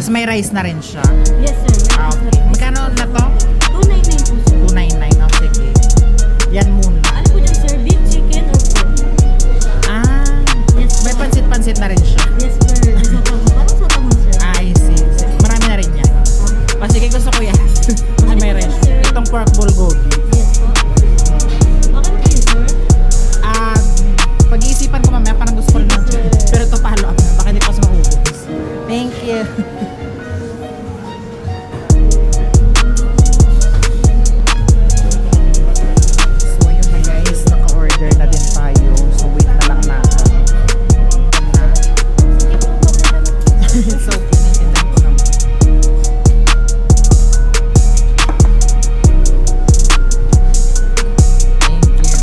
Tapos may rice na rin siya. Yes, sir. Ah, okay. Magkano na to? 299 po, sir. 299. Oh, sige. Yan muna. Ano po dyan, sir? Beef, chicken, or pork? Ah, Yes, may po. pansit-pansit na rin siya. Yes, sir. May satamon. Parang satamon, sir. I see. Marami na rin yan. O sige, gusto ko yan. Kasi may rice. Itong pork bulgogi. Yes po. Okay po yun, sir. Ah, pag-iisipan ko mamaya, parang gusto ko rin ng pero ito palo up na. Baka hindi ko kasi maubos. Thank you. So, yun na guys. Naka-order na din tayo. So, wait na lang natin. It's okay. Naiintindihan ko naman. Thank you.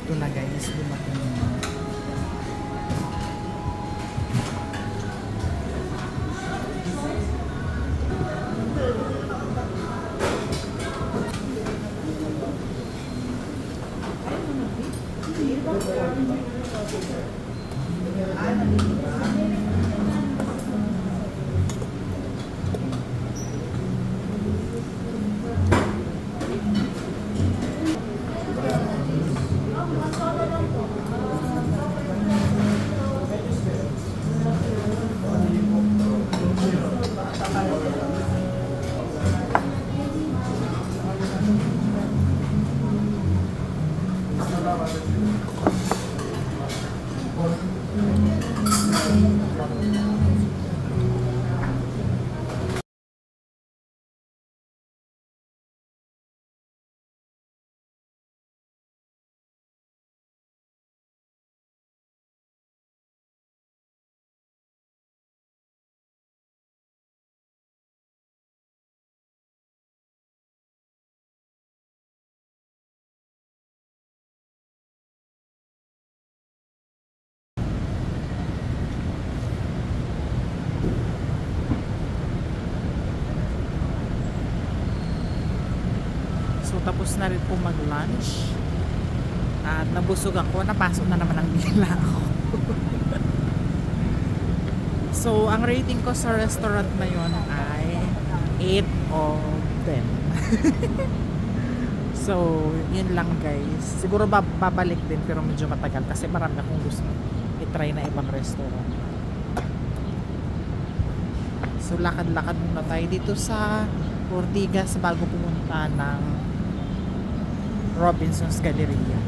Ito na guys. Dumating na. So tapos na rin po mag-lunch. At nabusog ako. Napasok na naman ang dila ako. So ang rating ko sa restaurant na yon ay 8 of 10. So yun lang guys. Siguro babalik din pero medyo matagal kasi marami akong gusto i-try na ibang restaurant. So lakad-lakad muna tayo dito sa Ortigas bago pumunta ng Robinson's Galleria.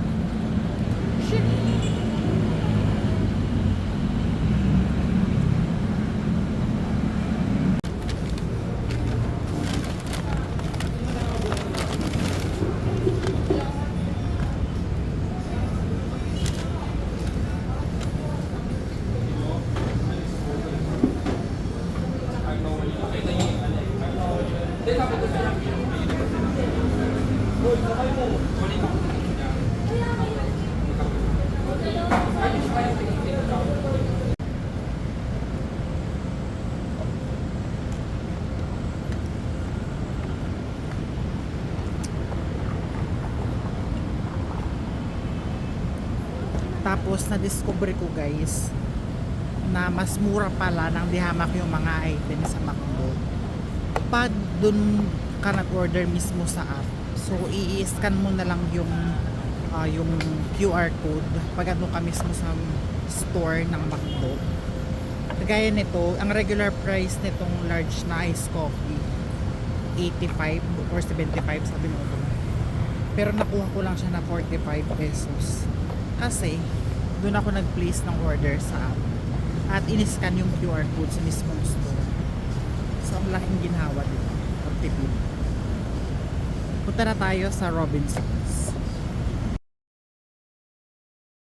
Tapos na-discover ko guys na mas mura pala ng dihamak yung mga items sa McDo pag dun ka nag-order mismo sa app. So i-scan mo na lang yung QR code pag ano ka mismo sa store ng McDo. Kagaya nito, ang regular price nitong large na iced coffee 85 or 75 sabi mo ito. Pero nakuha ko lang siya na 45 pesos. Kasi doon ako nag-place ng order sa app at in-scan yung QR code sa mismong store. So ang laking ginhawa dito. Pagtipid. Punta na tayo sa Robinson's.